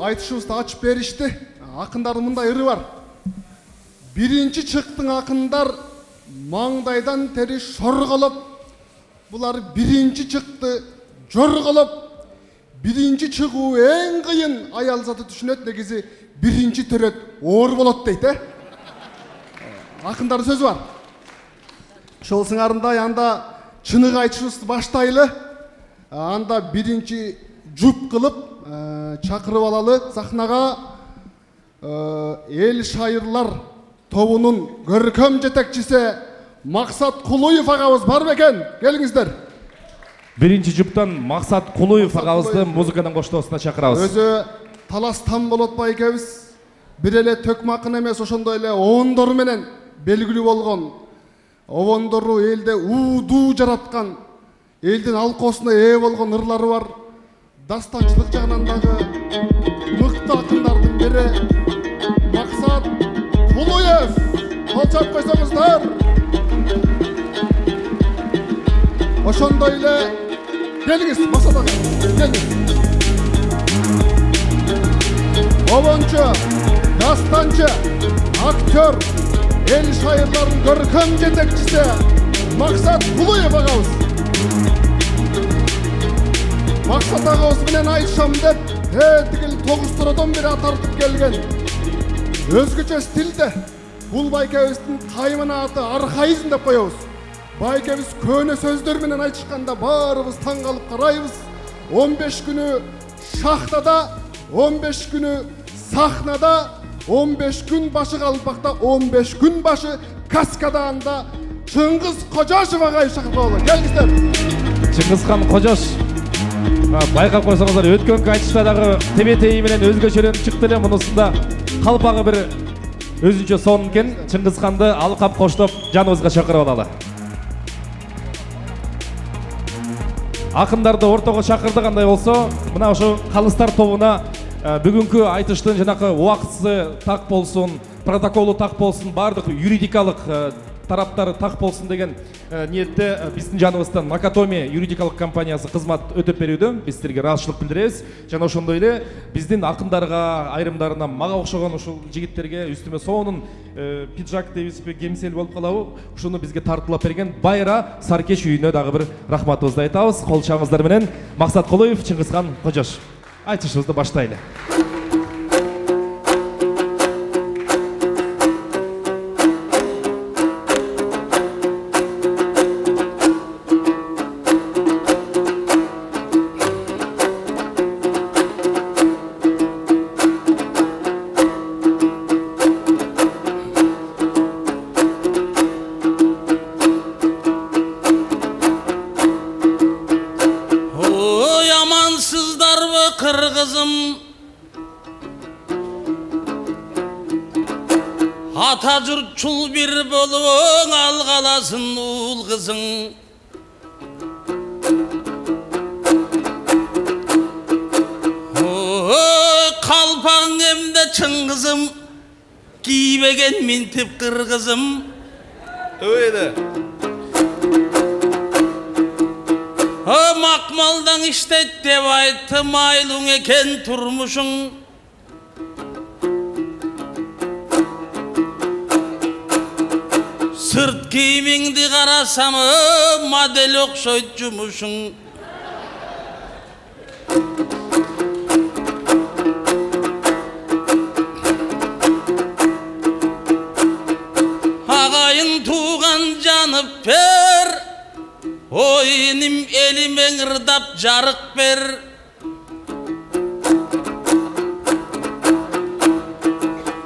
айтышыбызды ачып беришти. Акындардын мындай ыры бар. Биринчи чыктың акындар маңдайдан тери шорголоп, булар биринчи чыкты жорголоп, биринчи чыгуу эң кыйын, аял заты түшүнөт, негизи биринчи төрөт оор болот дейт, Акындардын сөзү бар. Ошол сыңарындай анда чыныгы айтышыбызды баштайлы. Анда биринчи жуп кылып чакырып алалы сахнага эл шайырлар тобунун көркөм жетекчиси Максат Кулуев агабыз бар бекен? Келиңиздер. Биринчи жуптан Максат Кулуев агабызды музыкадан коштоосуна чакырабыз. Өзү таластан болот байкебиз. Бир эле төкмакын эмес, ошондой эле обондору менен белгилүү болгон. Обондору элде уудуу жараткан, элдин алкоосуна ээ болгон ырлары бар. Дастанчылык жагынан дагы мыкты акындардын бири Максат Кулуев. Кол чап койсоңуздар. Ошондой эле келиңиз Максат ага, келиңиз. Обончу, дастанчы, актер, эл шайырлардын көркөм жетекчиси Максат Кулуев агабыз. Максат агабыз менен айтышам деп, тигил 9 тоrodон бери тартып келген. Өзгөчө стилде бул байкебиздин кайымына аты архаизм деп коебуз. Байкебиз көөнө сөздөр менен айтышканда баарыбыз таң калып карайбыз. 15 күнү шахтада, 15 күнү сахнада, 15 күн башы калпакта, 15 күн башы каскада. Анда Чыңгыз Кожошов агай шакырып алалы. Келиңиздер. Чыңгызхан Кожош. Байкап койсоңуздар, өткөнкү айтышта дагы тебетеи менен өзгөчөлөнүп чыкты эле. Мунусунда калпагы бир өзүнчө сон экен. Чыңгызханды алкап коштоп жаныбызга чакырып алалы. Акындарды ортого чакырдыгандай болсо, мына ошо калыстар тобуна бүгүнкү айтыштын жанакы убактысы так болсун, протоколу так болсун, бардык юридикалык тараптары так болсун деген ниетте биздин жаныбыздан Накатоми юридикалык компаниясы кызмат өтөп берүүдө. Биз силерге ыраазычылык билдиребиз. Жана ошондой эле биздин акындарга, айрымдарына мага окшогон ушул жигиттерге үстүмө сонун пиджак дейбизби, кемсел болуп калабы, ушуну бизге тартуулап берген Байра Саркеш үйүнө дагы бир рахматыбызды айтабыз. Кол чабыңыздар менен Максат Кулуев, Чыңгызхан Кожош. Айтышыбызды баштайлы. Ата жұртшыл бір болуың алғаласын ұл қызың. Қалпаң емді Чыңғызым, кийбеген мен тіп қырғызым. Өйді. Мақмалдан іштет деп айтты, майлың екен тұрмышың. Сырт киіміңді қарасам, модель оқшойт жұмышың. Ағайын туған жанып бер, ойыным елімең ырдап жарық бер.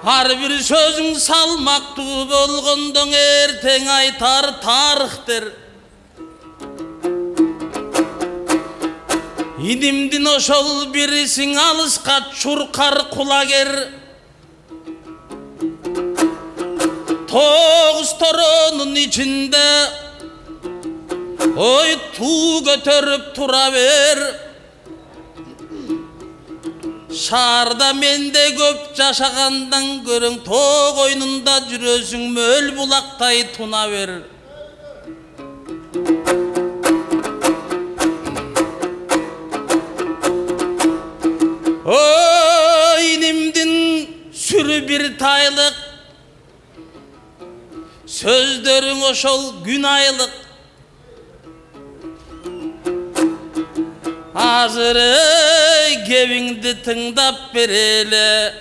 Har bir sözün salmaktı bolğundan erteň aytar tarıxdır. İdimdin oşol birisin alısqa çurqar kulager. Toğuz toronun içinde oy tuğ götörüp tura ver. Şarda mende köp jaşagandan görüň toğ oynunda jürösüň möl bulaqtay tuna ver. Oy bir taylık, sözlerin oşol gün aylık. Hazırı gevingdi tıngdap berele,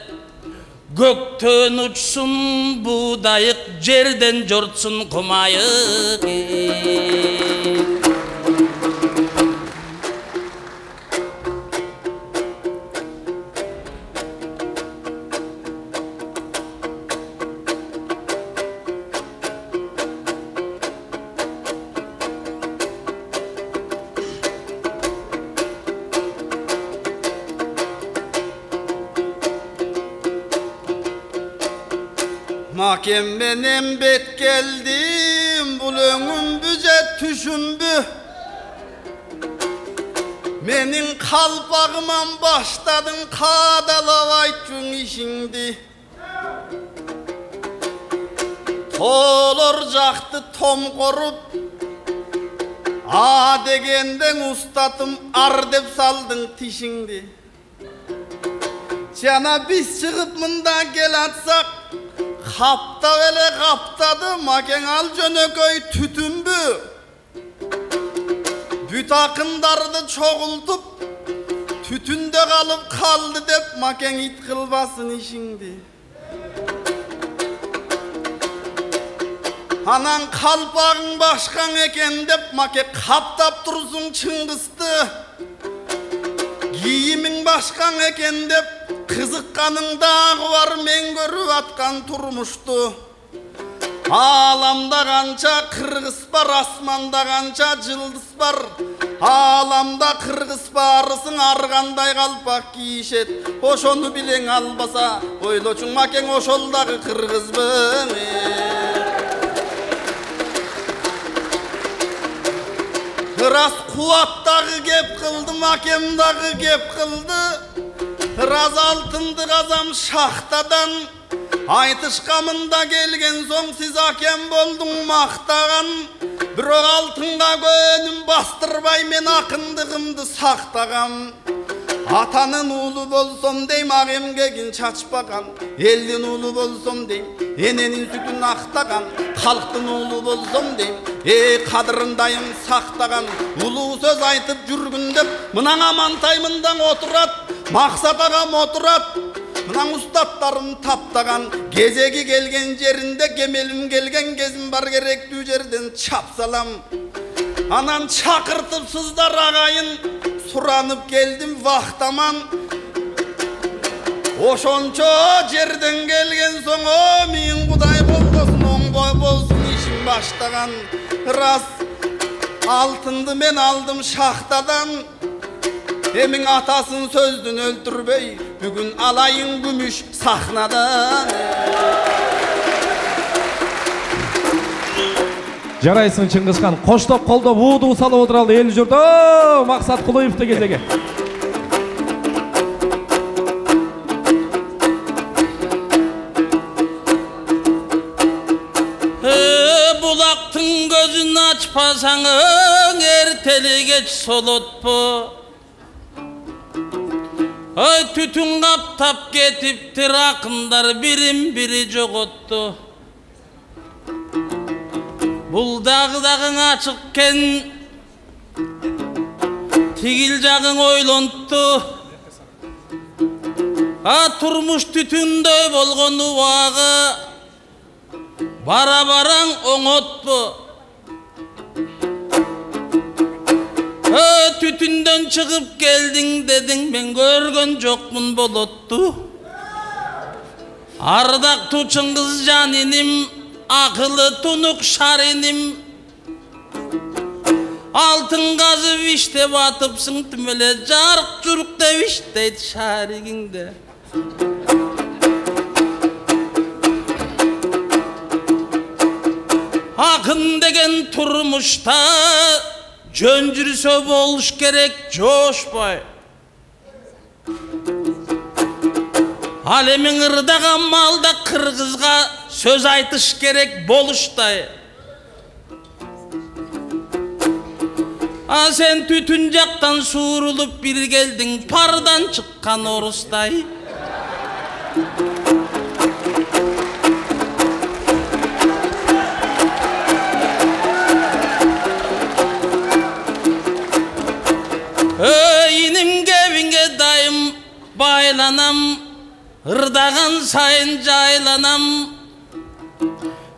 göktön uçsun buğdayık, жерден jortsun kumayık. Makem benim bet geldim, bul öngüm büce tüşümbü. Menin kalpağıman başladın kadalavaytçun işindi. Tolorcaktı tom korup, a degenden ustatım ar dep saldın tişindi. Cana biz çıkıp mında gel atsak, kapta vele kaptadı, maken al jönököy tütümbü. Büt akındardı çoğultup, tütünde kalıp kaldı dep maken it kılbasın işindi. Anan kalpağın başkan eken dep make kaptap dursun çıngıstı. Giyimin başkan eken dep kızıkkanınдағы var men görüp atkan turmuştu. Alamda kança kırgız var, asmanda kança yıldız var. Alamda kırgız barısın, arganday kalpak giyişet. Oşonu bilen albasa, oyloçun maken oşoldağı kırgız bın. Ras kuvattağı gep kıldı, makemdağı gep kıldı. Raz altındı gazam şahtadan, aytışkamında gelgen son siz hakem boldun maktağan. Biro altınga gönüm bastırbay men akındığımdı saktağam. Atanın ulu bolsom deyim ağemge gin çaçpagan. Eldin ulu bolsom deyim enenin sütün aktagan. Halktın ulu bolsom deyim kadırındayım saktagan. Ulu söz aytıp jürgündep mınan amantayımından oturat. Maksat ağam oturat, mınan ustatlarım taptagan. Gezegi gelgen yerinde gemelim gelgen gezim bar gerektiği yerden çapsalam. Anan çakırtıp sızlar ağayın, suranıp geldim vaktaman. Oşonço yerden gelgen son o min kuday bolsun, on boy bolsun işim baştagan. Ras altındı men aldım şahtadan. Emin atasın sözdün öldürbey, bugün alayın gümüş sahnadan. Жарайсың Чыңгызхан, коштоп колдоп ууду салып отуралы эл журт. Максат Кулуевди кезеги. Bulактын көзүн ачпасаң эртели кеч солотпу. Ay tütün kaptap ketiptir, akınдар birim biri jogottu. Bul dağdağın açıkken tigil jagın oylonttu. Turmuş tütünдөй болгон ubagı bara baraң oңotpu. Tütünden çıkıp geldin dedin, ben görgön jokmun bolottu. Ardaktu Çыңгызжан inim, akıllı tunuk şarinim. Altın gazı vişte batıpsın tümele, jarık juruk da vişteydi şariginde. Akın degen turmuşta jön жүрсө болуш керек, жошпой. Ал эми ырдаган малда кыргызга сөз айтыш керек болуштай. Sen tütün жактан suurulup bir geldin, pardan çıkkan orusтай. Inim kevinge dayım baylanam, ırdagan sayın caylanam.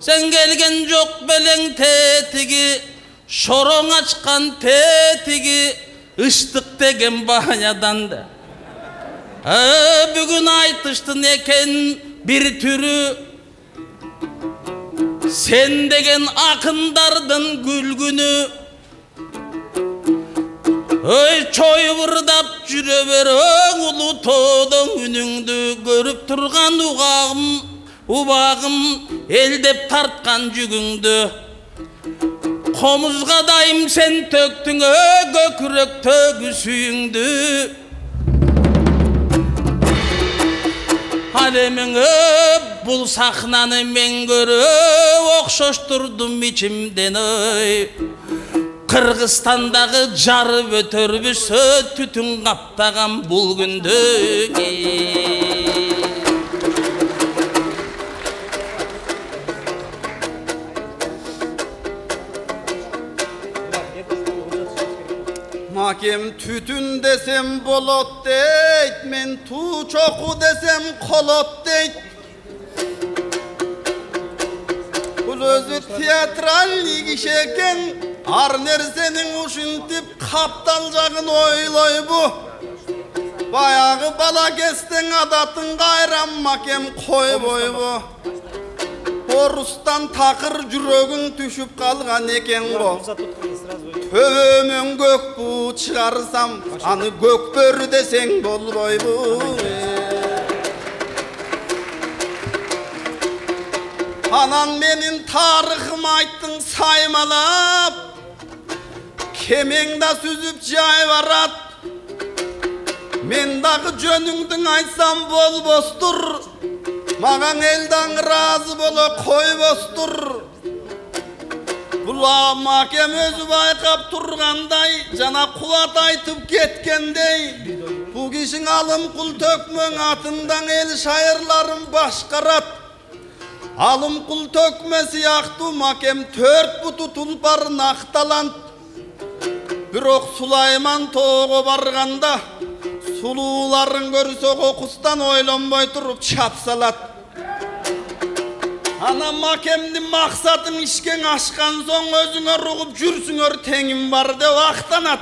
Sen gelgen yok belen tetigi, şoron açkan tetigi, ıştık degen banyadan da. Bugün aytıştın eken bir türü, sen degen akındardan gülgünü. Çoy vırdap jüre beröň ulu toğdan ünüңdü, görüp turgan uğağım, ubağım eldep tartkan jügüңdü. Komuzga dayım sen töktün gökürek tögü suyuңdü. Alemeňe bul sahnany men görüp okşoşturdum içimden oy. Kırgızstandağı jarıp ötörmüşsö tütün kaptagan bul gündü. Makem tütün desem bolot deyt, men tu çoku desem kolot deyt. Bu özü teatrallik iş eken, ar nersenin uşuntip kaptaljagın oyloy bu. Bayağı bala kesten adatın gayram makem koy boy bu. Orustan takır jürögün düşüp kalgan eken bu. Töbömön gök bu çıkarsam, anı gök börü desen bolboy bu. Anan menin tarıhım ayttın saymalap, kemeňde süzüp jay barat. Men dağı jönüňdün aytsam bolbostur, magan elden razı bolo koybostur. Kula makem özü baykap turganday, jana kuvat aytıp ketkendey. Bu kişin alım kul tökmöň atından el şairlarım başkarat. Alım kul tökmesi yaktı makem 4 butu tulpar naktalant. Birok Sulayman toğu barganda, suluların görse kokustan oylanboy turup çapsalat. Ana makemdi maksatın işken aşkan son özüne ruğup jürsüňör teňim bar de vaktanat.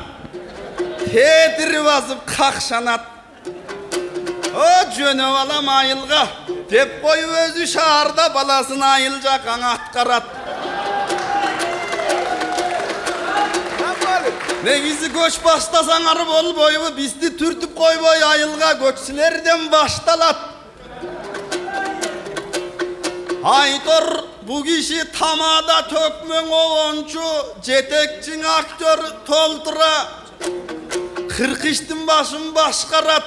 Tetiri basıp kakşanat. O jönöp alam ayılga, dep koy özü şaharda balasını ayılca kaňat karat. Negizi göç baştasan arı bol boyu, bizdi türtüp koy boy ayılga göçsilerden baştalat. Aytor bu kişi tamada tökmöň oyuncu, jetekçiň aktör toltura. Kırkıştın başım başkarat.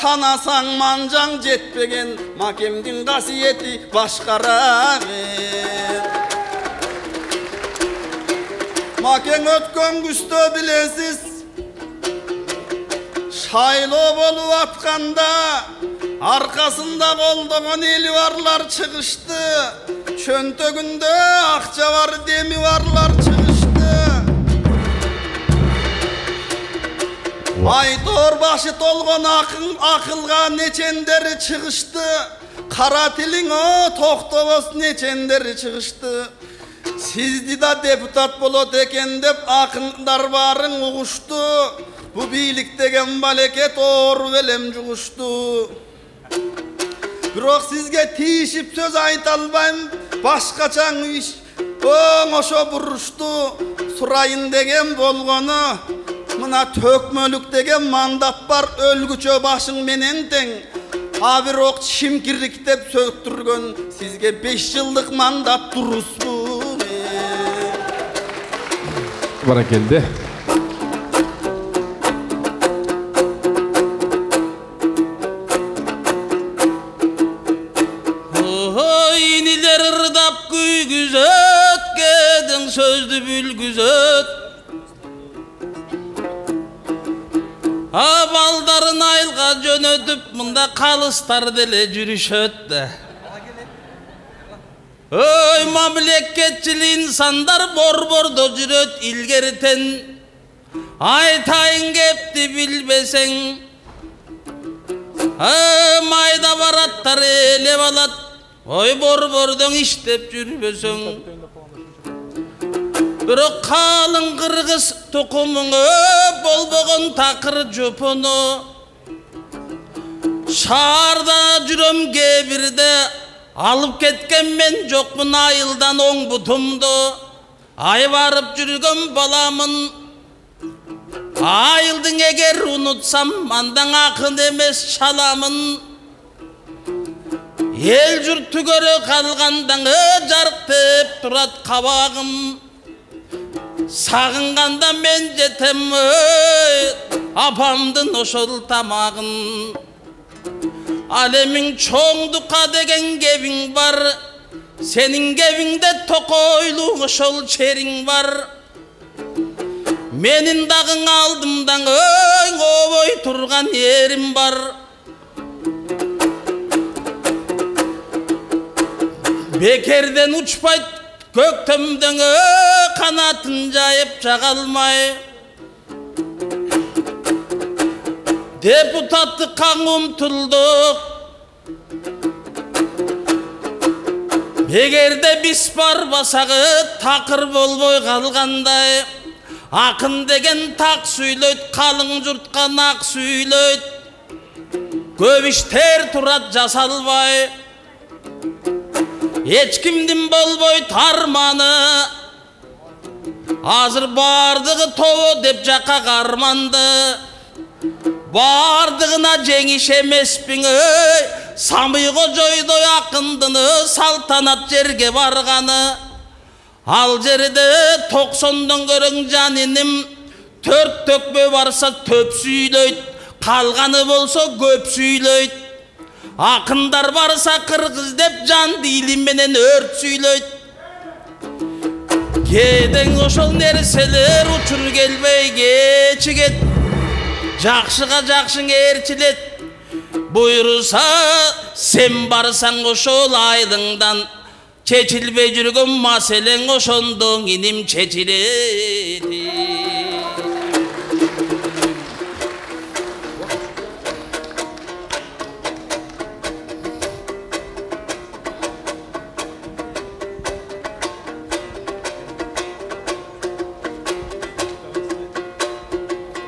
Sanasan mancan jetpegen, makemdin kasiyeti başkarat. Maken ötkön güstö bilesiz, şaylo bolup atkanda, arkasında koldoğun eli varlar çıkıştı. Çöntögünde akça var demi varlar çıkıştı. Aytor başı tolgon akılga neçenderi çıkıştı. Kara tilin o toktobos neçenderi çıkıştı. Sizdi da deputat bolot eken dep akınlar barın uğuştu. Bu bilik degen baleket or velem juğuştu. Birok sizge tişip söz aytalbayım, başkaçan iş oşo buruştu. Surayın degen bolgonu, mına tökmölük degen mandat bar, ölgüçö başın menen teň. Ha birok çimkirlik dep söktürgön, sizge 5 yıllık mandat durus bu. Barakeldi. İniler ırdap güygüzöt, gedin sözdü bülgüzöt. Baldarın ayılga jönötüp mında kalıstar dele jürüşöt de. Mamleketçili insanlar bor-bordo jüröt ilgeriten. Айтайын кепті білбесең, майда бараттар елеп алат, ой борбордың іштеп жүрбесең. Бірақ қалың қырғыз тұқымыңы болбаған тақыр жұпыны, шарда жүрім кебірді, алып кеткен мен жоқпын айылдан оң бұтымды. Ай барып жүрген баламын, айылдың егер ұнытсам, мандан ақын емес шаламын. Ел жұрт түгері қалғандағы жарықтып тұрат қабағым. Сағынғанда мен жетем апамдың ошол тамағын. Алемің чоңдыққа деген кебің бар, сенің кебіңде тоқойлу ошол черің бар. Менің дағың алдымдан обой тұрған ерім бар. Бекерден ұчпайт көктемдің қанатын жайып жағалмай. Депутатты қан ұмтылдық, егерде біз бар басағы тақыр болбой қалғандай. Ақын деген тақ сөйлөйт, қалың жұртқа нақ сөйлөйт. Көп іштер тұрат жасалбай, ешкімдің болбой тарманы. Азыр бардығы тобы деп жаққа қарманды. Бардығына жеңіш емеспің, самыйғы жойдой ақындыны салтанат жерге барғаны. Ал жерде 90-дан көрің жанинім, 4 төкпе барса төп сөйлөйт, қалғаны болса көп сөйлөйт. Ақындар барса қырғыз деп жан дилименен өрт сөйлөйт. Кеден ошол нерселер учур келбей кечигет, жақшыға жақшың ерчилет. Буйруса сен барсаң ошол айылыңдан, чечилбей жүргөн маселең ошондон иним чечилети.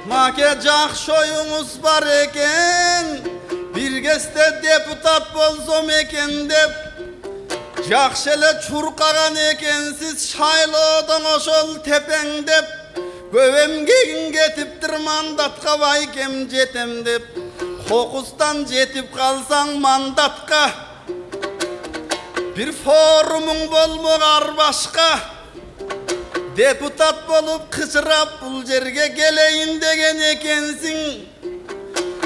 Маке жақшы ойыңыз бар екен, bir кезде депутат болсом екен деп, жақшы эле чуркаган экенсиз шайлоодон ошол тепеңдеп. Көбемгегин кетиптир мандатка байкем жетем деп. Кокустан жетип калсаң мандатка, бир форумуң болмок арбашка. Депутат болуп кычырап бул жерге келейин деген экенсиң.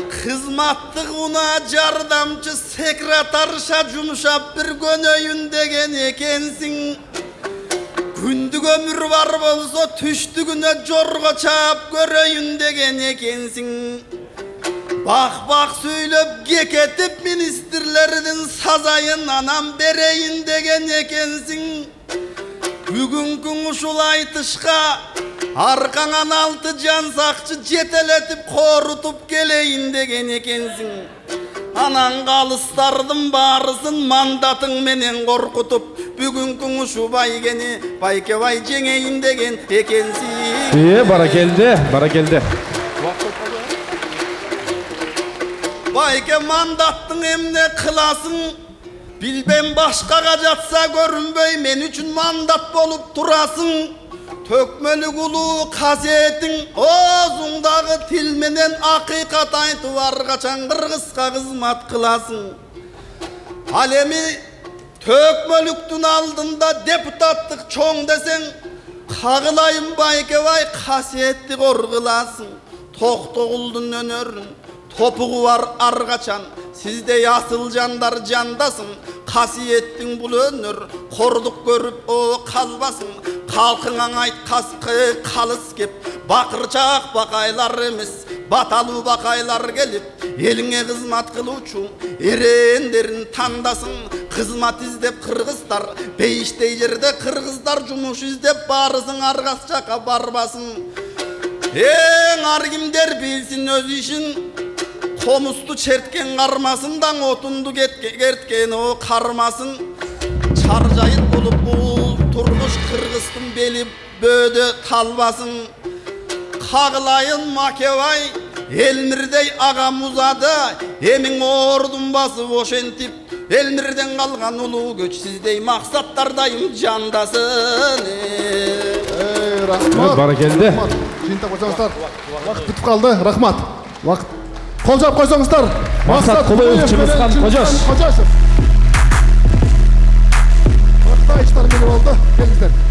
Кызматтык уна жардамчы секретарша жумшап бир көнөйүн деген экенсиң. Күндүк өмүр бар болсо түштүгүнө жорго чаап көрөйүн деген экенсиң. Бак сүйлөп кекетип министрлердин сазайын анам берейин деген экенсиң. Бүгүнкү ушул айтышка аркаңан 6 жан сакчы жетелетип корутуп келейин деген экенсиң. Анан калыстардын баарысын мандатың менен коркутуп, бүгүнкү ушу байгени байкебай жеңейин деген экенсиң. Баракелде, баракелде. Байке мандаттың эмне кыласың? Билбем башкага жатса көрүнбөй мен үчүн мандат болуп турасың. Төкмөлүк улуу касиетиң оозуңдагы тил менен акыйкат айтып ар качан кыргызга кызмат кыласың. Ал эми төкмөлүктүн алдында депутаттык чоң десең, кагылайын байкебай касиетти кор кыласың. Токтогулдун өнөрүн топугу бар ар качан, сиздей асыл жандар жандасын. Касиеттин бул өнөр кордук көрүп калбасын. Калкыңаң айт каскы калыс кеп, бакырчак бакайлар эмес, баталуу бакайлар келип, элиңе кызмат кылуучу эреендерин тандасын. Кызмат издеп кыргыздар, бейиштей жерде кыргыздар жумуш издеп барысың, аргас жака барбасын. ар кимдер билсин өз ишин. Комусту черткен кармасындан отунду керткен о кармасын. Чаржайыт болуп бул турмуш кыргыздын бели бөөдө талбасын. Кагылайын Макебай Элмирдей агам узады, эмиң ордун басып ошентип, Элмирден калган улуу көчсүздей максаттардайым жандасын. Рахмат. Баракелде. Жыйынтап койсоңуздар. Вакыт бүтүп калды. Рахмат. Вакыт. Кол жаап койсоңуздар. Максат Кулуев, Чыңгызхан Кожашев. Вакыт айчтар менен болду. Келиңиздер.